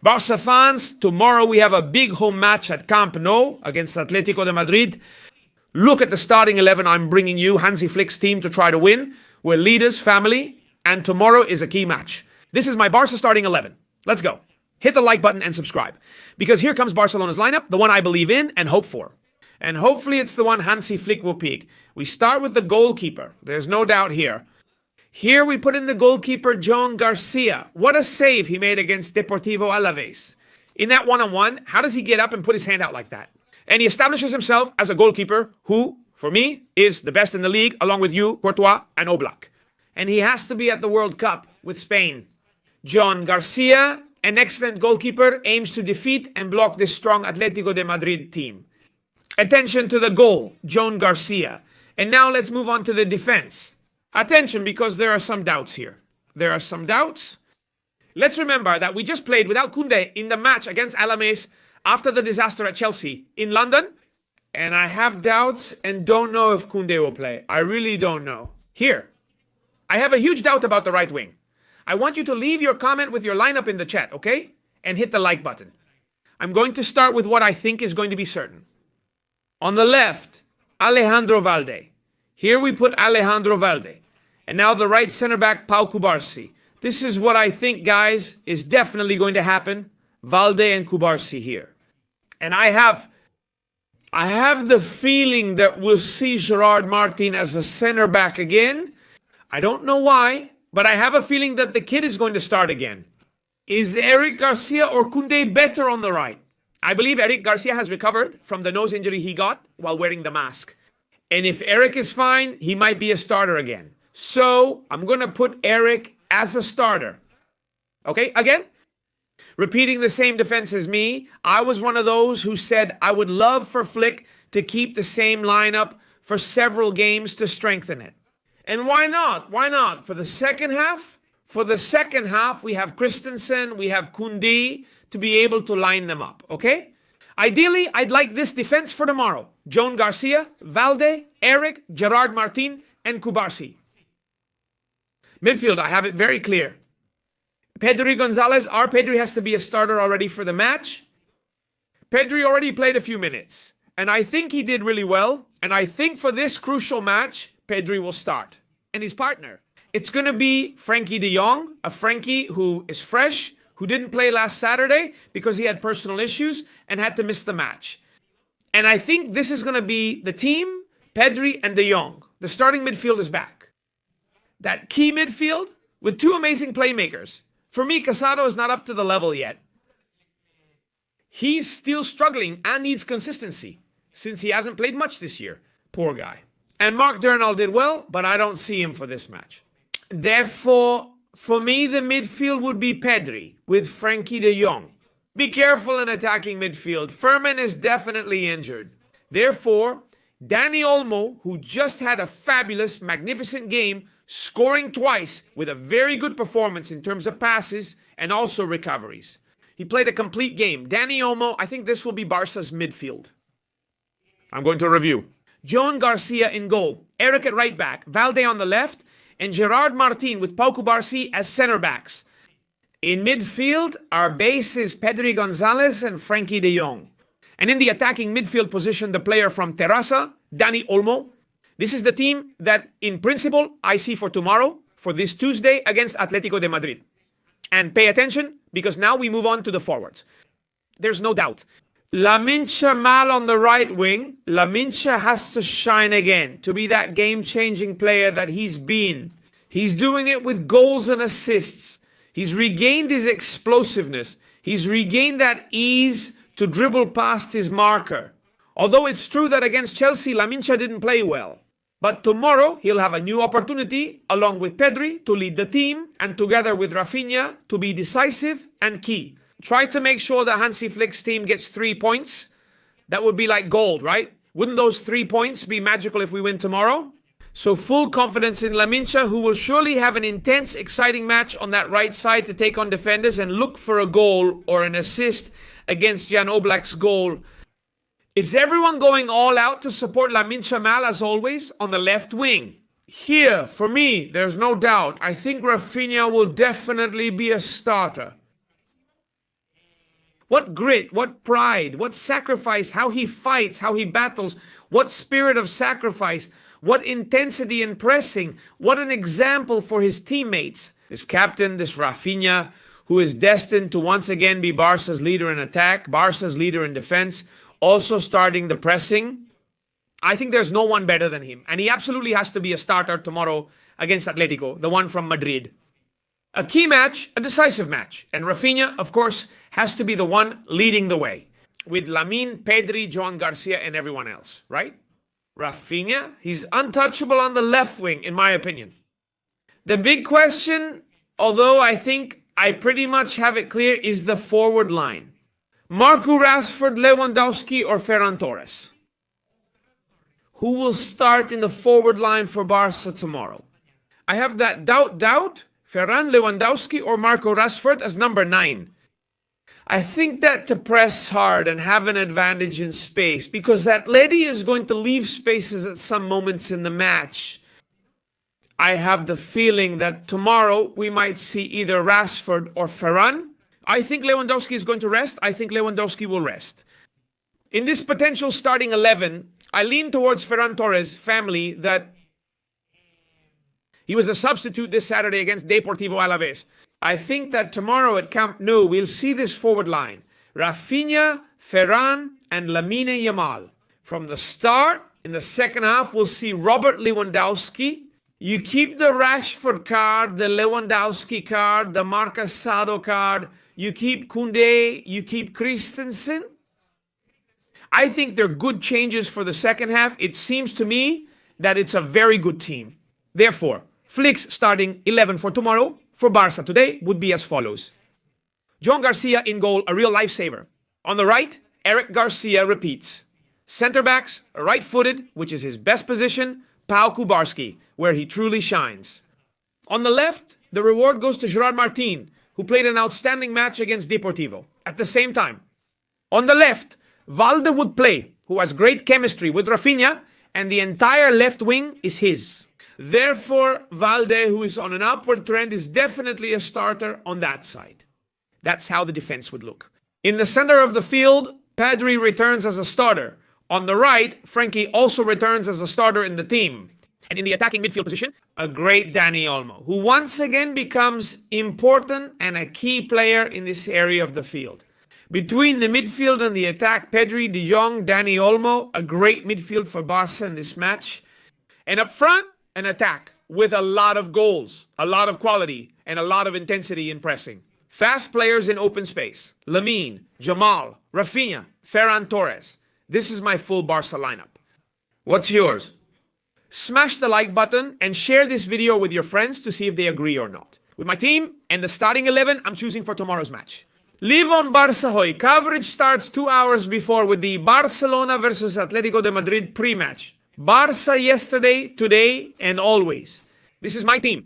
Barça fans, tomorrow we have a big home match at Camp Nou against Atlético de Madrid. Look at the starting 11 I'm bringing you, Hansi Flick's team, to try to win. We're leaders, family, and tomorrow is a key match. This is my Barça starting 11. Let's go. Hit the like button and subscribe. Because here comes Barcelona's lineup, the one I believe in and hope for. And hopefully it's the one Hansi Flick will pick. We start with the goalkeeper. There's no doubt here. Here we put in the goalkeeper, Jon Garcia. What a save he made against Deportivo Alaves. In that one-on-one, how does he get up and put his hand out like that? And he establishes himself as a goalkeeper who, for me, is the best in the league, along with you, Courtois, and Oblak. And he has to be at the World Cup with Spain. Jon Garcia, an excellent goalkeeper, aims to defeat and block this strong Atlético de Madrid team. Attention to the goal, Jon Garcia. And now let's move on to the defense. Attention, because there are some doubts here. There are some doubts. Let's remember that we just played without Koundé in the match against Alaves after the disaster at Chelsea in London. And I have doubts and don't know if Koundé will play. I really don't know. Here, I have a huge doubt about the right wing. I want you to leave your comment with your lineup in the chat, okay? And hit the like button. I'm going to start with what I think is going to be certain. On the left, Alejandro Valde. Here we put Alejandro Valde. And now the right center back, Pau Cubarsí. This is what I think, guys, is definitely going to happen. Valde and Cubarsí here. And I have the feeling that we'll see Gerard Martin as a center back again. I don't know why, but I have a feeling that the kid is going to start again. Is Eric Garcia or Koundé better on the right? I believe Eric Garcia has recovered from the nose injury he got while wearing the mask. And if Eric is fine, he might be a starter again. So I'm going to put Eric as a starter. Okay, again, repeating the same defense as me. I was one of those who said I would love for Flick to keep the same lineup for several games to strengthen it. And why not? Why not? For the second half? For the second half, we have Christensen, we have Koundé to be able to line them up, okay? Ideally, I'd like this defense for tomorrow. Jon Garcia, Valde, Eric, Gerard Martin, and Cubarsí. Midfield, I have it very clear. Pedri Gonzalez, our Pedri has to be a starter already for the match. Pedri already played a few minutes, and I think he did really well. And I think for this crucial match, Pedri will start. And his partner, it's going to be Frenkie de Jong, a Frenkie who is fresh, who didn't play last Saturday because he had personal issues and had to miss the match. And I think this is going to be the team, Pedri and de Jong. The starting midfield is back. That key midfield with two amazing playmakers. For me, Casado is not up to the level yet. He's still struggling and needs consistency since he hasn't played much this year. Poor guy. And Mark Durnall did well, but I don't see him for this match. Therefore, for me, the midfield would be Pedri with Frenkie de Jong. Be careful in attacking midfield. Furman is definitely injured. Therefore, Dani Olmo, who just had a fabulous, magnificent game, scoring twice with a very good performance in terms of passes and also recoveries. He played a complete game. Dani Olmo, I think this will be Barca's midfield. I'm going to review. Jon Garcia in goal, Eric at right back, Valde on the left, and Gerard Martin with Pau Cubarsí as center backs. In midfield, our base is Pedri Gonzalez and Frenkie de Jong. And in the attacking midfield position, the player from Terrassa, Dani Olmo. This is the team that, in principle, I see for tomorrow, for this Tuesday against Atlético de Madrid. And pay attention, because now we move on to the forwards. There's no doubt. Lamine Yamal on the right wing. Lamine has to shine again to be that game-changing player that he's been. He's doing it with goals and assists. He's regained his explosiveness. He's regained that ease to dribble past his marker. Although it's true that against Chelsea, Lamine didn't play well. But tomorrow, he'll have a new opportunity, along with Pedri, to lead the team, and together with Rafinha, to be decisive and key. Try to make sure that Hansi Flick's team gets 3 points. That would be like gold, right? Wouldn't those 3 points be magical if we win tomorrow? So full confidence in Lamine, who will surely have an intense, exciting match on that right side to take on defenders and look for a goal or an assist against Jan Oblak's goal. Is everyone going all out to support Lamine Yamal as always on the left wing? Here, for me, there's no doubt. I think Rafinha will definitely be a starter. What grit, what pride, what sacrifice, how he fights, how he battles, what spirit of sacrifice, what intensity in pressing, what an example for his teammates. This captain, this Rafinha, who is destined to once again be Barca's leader in attack, Barca's leader in defense, also starting the pressing. I think there's no one better than him. And he absolutely has to be a starter tomorrow against Atlético, the one from Madrid. A key match, a decisive match. And Rafinha, of course, has to be the one leading the way. With Lamine, Pedri, Joan Garcia, and everyone else, right? Rafinha, he's untouchable on the left wing, in my opinion. The big question, although I think I pretty much have it clear, is the forward line. Marco Rashford, Lewandowski, or Ferran Torres? Who will start in the forward line for Barca tomorrow? I have that doubt, Ferran, Lewandowski, or Marco Rashford as number 9. I think that to press hard and have an advantage in space, because Atleti is going to leave spaces at some moments in the match. I have the feeling that tomorrow we might see either Rashford or Ferran. I think Lewandowski is going to rest. I think Lewandowski will rest. In this potential starting 11, I lean towards Ferran Torres' family that he was a substitute this Saturday against Deportivo Alaves. I think that tomorrow at Camp Nou, we'll see this forward line. Rafinha, Ferran, and Lamine Yamal. From the start, in the second half, we'll see Robert Lewandowski. You keep the Rashford card, the Lewandowski card, the Marcus Sado card. You keep Koundé, you keep Christensen. I think they're good changes for the second half. It seems to me that it's a very good team. Therefore, Flick's starting 11 for tomorrow for Barca today would be as follows. Joan Garcia in goal, a real lifesaver. On the right, Eric Garcia repeats. Center backs, right-footed, which is his best position, Pau Kubarski, where he truly shines. On the left, the reward goes to Gerard Martin, who played an outstanding match against Deportivo. At the same time, on the left, Valde would play, who has great chemistry with Rafinha, and the entire left wing is his. Therefore, Valde, who is on an upward trend, is definitely a starter on that side. That's how the defense would look. In the center of the field, Pedri returns as a starter. On the right, Frenkie also returns as a starter in the team. And in the attacking midfield position, a great Dani Olmo, who once again becomes important and a key player in this area of the field. Between the midfield and the attack, Pedri, De Jong, Dani Olmo, a great midfield for Barca in this match. And up front, an attack with a lot of goals, a lot of quality, and a lot of intensity in pressing. Fast players in open space. Lamine, Jamal, Rafinha, Ferran Torres. This is my full Barca lineup. What's yours? Smash the like button and share this video with your friends to see if they agree or not. With my team and the starting 11 I'm choosing for tomorrow's match. Live on Barça Hoy. Coverage starts 2 hours before with the Barcelona versus Atlético de Madrid pre-match. Barça yesterday, today, and always. This is my team.